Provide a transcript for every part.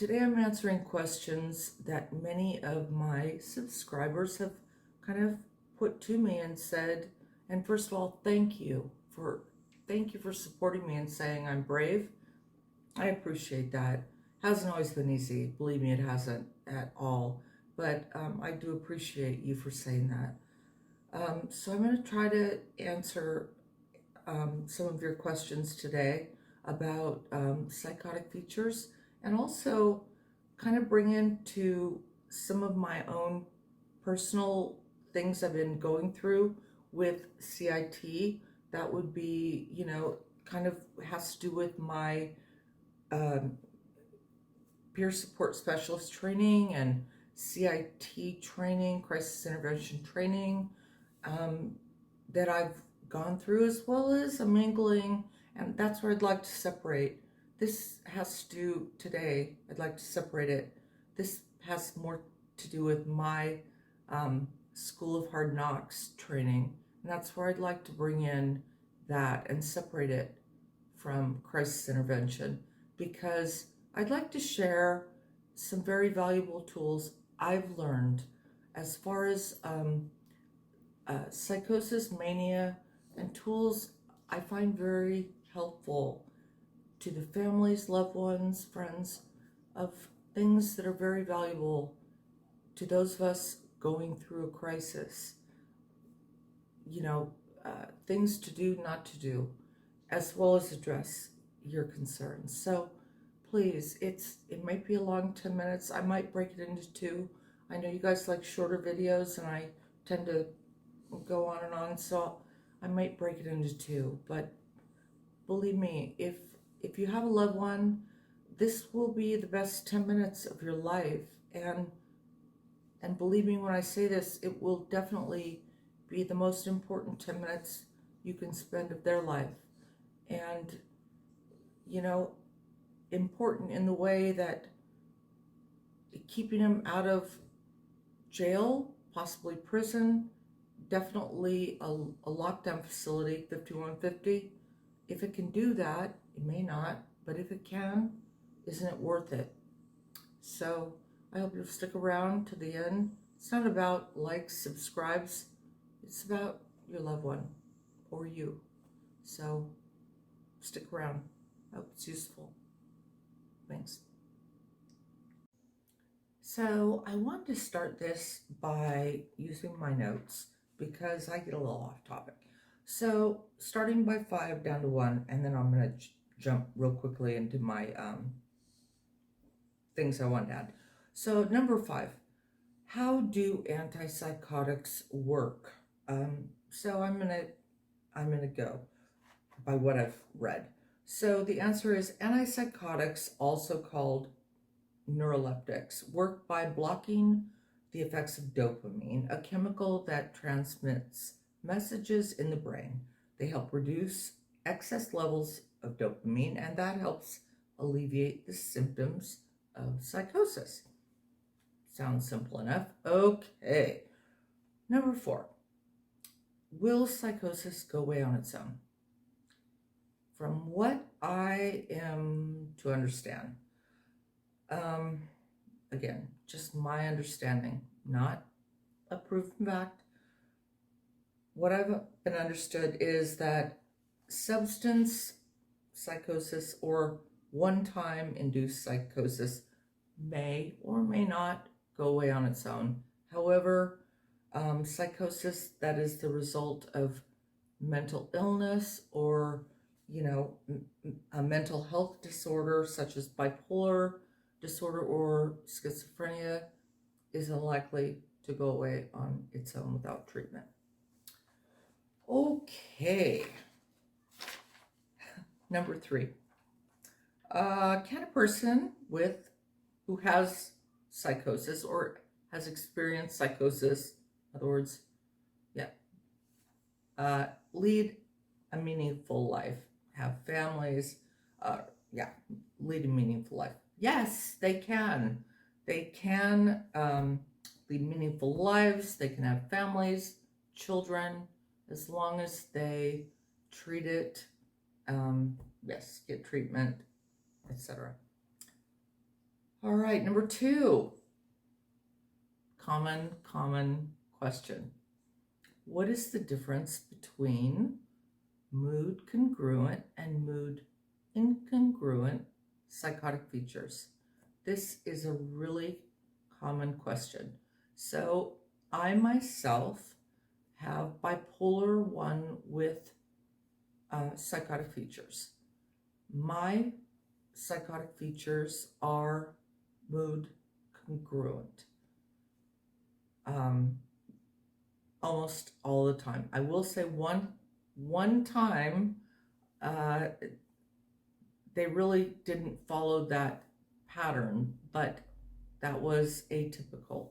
Today I'm answering questions that many of my subscribers have kind of put to me and said, and first of all, thank you for supporting me and saying I'm brave. I appreciate that. Hasn't always been easy. Believe me, it hasn't at all. But I do appreciate you for saying that. So I'm going to try to answer some of your questions today about psychotic features, and also kind of bring into some of my own personal things I've been going through with CIT. That would be, kind of has to do with my peer support specialist training and CIT training, crisis intervention training, that I've gone through, as well as a mingling, and that's where I'd like to separate. This has to do today, I'd like to separate it. This has more to do with my School of Hard Knocks training, and that's where I'd like to bring in that and separate it from crisis intervention, because I'd like to share some very valuable tools I've learned as far as psychosis, mania, and tools I find very helpful to the families, loved ones, friends, of things that are very valuable to those of us going through a crisis. Things to do, not to do, as well as address your concerns. So please, it might be a long 10 minutes. I might break it into two. I know you guys like shorter videos, and I tend to go on and on, so I might break it into two. But believe me, if you have a loved one, this will be the best 10 minutes of your life. And believe me when I say this, it will definitely be the most important 10 minutes you can spend of their life. And, important in the way that keeping them out of jail, possibly prison, definitely a lockdown facility, 5150. If it can do that, it may not, but if it can, isn't it worth it? So I hope you'll stick around to the end. It's not about likes, subscribes. It's about your loved one or you. So stick around. I hope it's useful. Thanks. So I want to start this by using my notes, because I get a little off topic. So starting by 5 down to 1, and then I'm going to jump real quickly into my things I want to add. So number 5, how do antipsychotics work? So I'm gonna go by what I've read. So the answer is antipsychotics, also called neuroleptics, work by blocking the effects of dopamine, a chemical that transmits messages in the brain. They help reduce excess levels of dopamine, and that helps alleviate the symptoms of psychosis. Sounds simple enough. Okay. Number 4, will psychosis go away on its own? From what I am to understand, again, just my understanding, not a proven fact. What I've been understood is that substance psychosis or one-time induced psychosis may or may not go away on its own. However, psychosis that is the result of mental illness or, a mental health disorder such as bipolar disorder or schizophrenia is unlikely to go away on its own without treatment. Okay. Number 3. Can a person who has psychosis or has experienced psychosis, in other words, lead a meaningful life, have families, lead a meaningful life? Yes, they can. They can lead meaningful lives. They can have families, children, as long as they treat it, get treatment, etc. All right, number 2. Common question. What is the difference between mood congruent and mood incongruent psychotic features? This is a really common question. So I myself have bipolar 1 with psychotic features. My psychotic features are mood congruent. Almost all the time. I will say one time they really didn't follow that pattern, but that was atypical.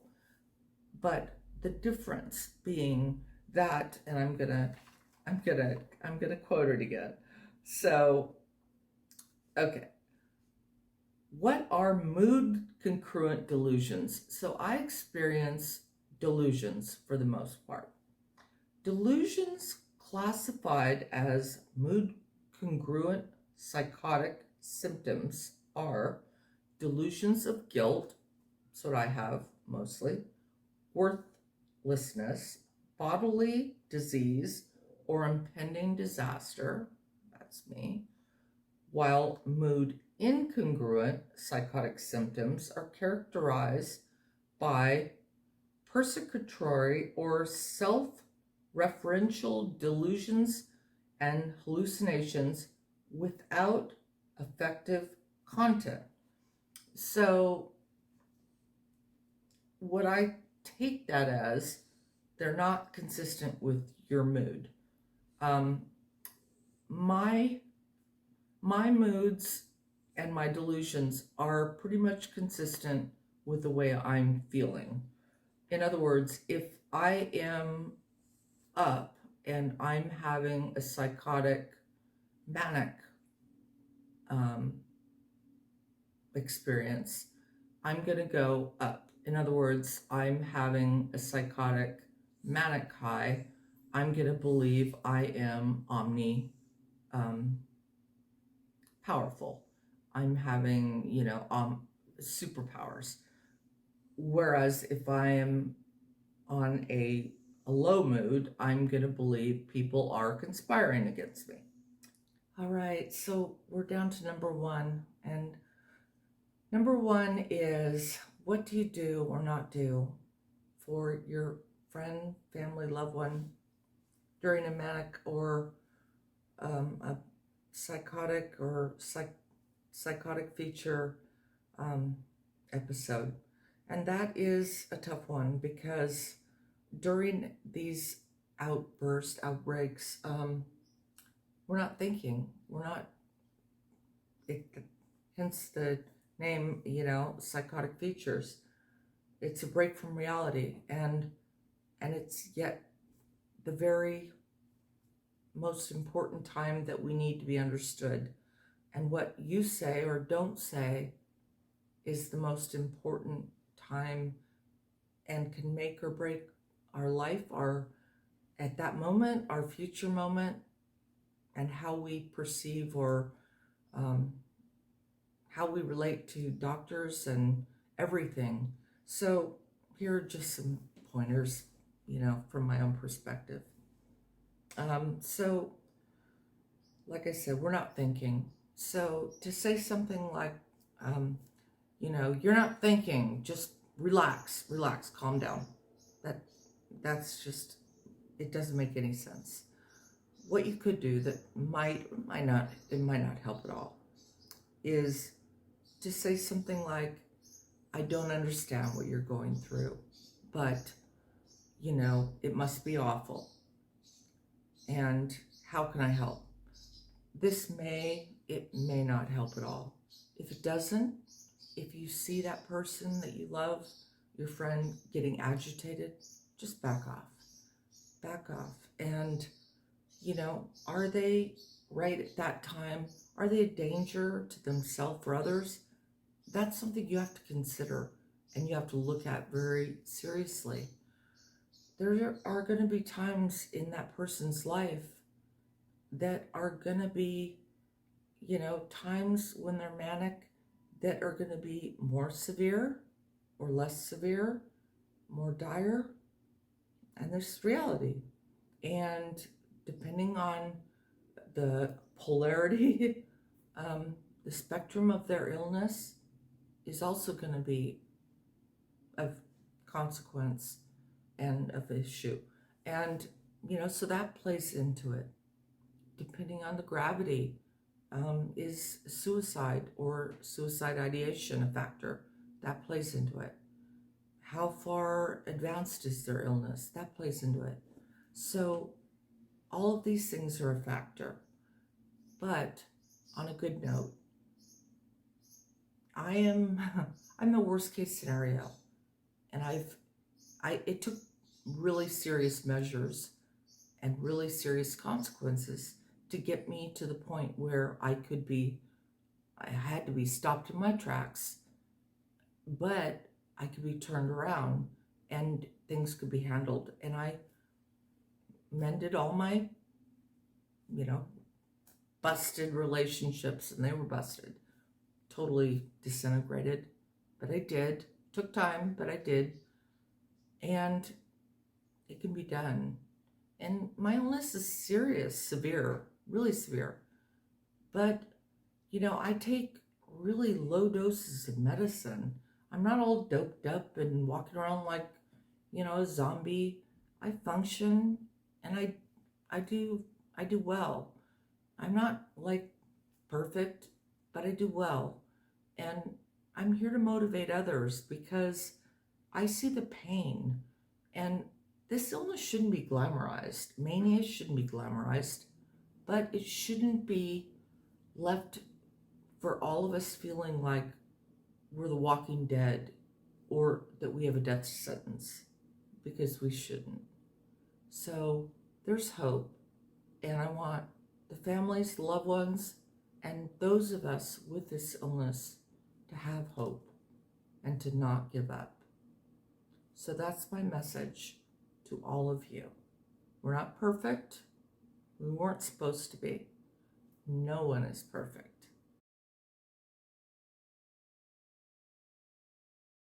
But the difference being that, and I'm gonna quote it again. So, okay. What are mood congruent delusions? So I experience delusions for the most part. Delusions classified as mood congruent psychotic symptoms are delusions of guilt, that's what I have mostly, worthlessness, bodily disease, or impending disaster, that's me, while mood incongruent psychotic symptoms are characterized by persecutory or self-referential delusions and hallucinations without effective content. So what I take that as, they're not consistent with your mood. My moods and my delusions are pretty much consistent with the way I'm feeling. In other words, if I am up and I'm having a psychotic, manic experience, I'm going to go up. In other words, I'm having a psychotic, manic high, I'm going to believe I am powerful. I'm having, superpowers. Whereas if I am on a low mood, I'm going to believe people are conspiring against me. All right, so we're down to number 1. And number 1 is, what do you do or not do for your friend, family, loved one during a manic or a psychotic or psychotic feature episode? And that is a tough one, because during these outbreaks, we're not thinking. Hence the name, psychotic features. It's a break from reality, and it's yet the very most important time that we need to be understood. And what you say or don't say is the most important time and can make or break our life, at that moment, our future moment, and how we perceive or how we relate to doctors and everything. So here are just some pointers, from my own perspective. So like I said, we're not thinking. So to say something like, you're not thinking, just relax, calm down. That's just, it doesn't make any sense. What you could do that might not help at all is to say something like, I don't understand what you're going through, but it must be awful. And how can I help? It may not help at all. If it doesn't, if you see that person that you love, your friend, getting agitated, just back off. And, are they right at that time? Are they a danger to themselves or others? That's something you have to consider and you have to look at very seriously. There are going to be times in that person's life that are going to be, times when they're manic that are going to be more severe or less severe, more dire, and there's reality. And depending on the polarity, the spectrum of their illness is also going to be of consequence and of issue. And, so that plays into it. Depending on the gravity, is suicide or suicide ideation a factor? That plays into it. How far advanced is their illness? That plays into it. So all of these things are a factor. But on a good note, I'm the worst case scenario. And it took really serious measures and really serious consequences to get me to the point where I had to be stopped in my tracks, but I could be turned around and things could be handled. And I mended all my, busted relationships, and they were busted, totally disintegrated, but I did. Took time, but I did. And it can be done. And my illness is serious, severe, really severe. But, I take really low doses of medicine. I'm not all doped up and walking around like, a zombie. I function and I do well. I'm not like perfect, but I do well. And I'm here to motivate others because I see the pain. And this illness shouldn't be glamorized. Mania shouldn't be glamorized, but it shouldn't be left for all of us feeling like we're the walking dead or that we have a death sentence, because we shouldn't. So there's hope, and I want the families, the loved ones, and those of us with this illness to have hope and to not give up. So that's my message to all of you. We're not perfect. We weren't supposed to be. No one is perfect.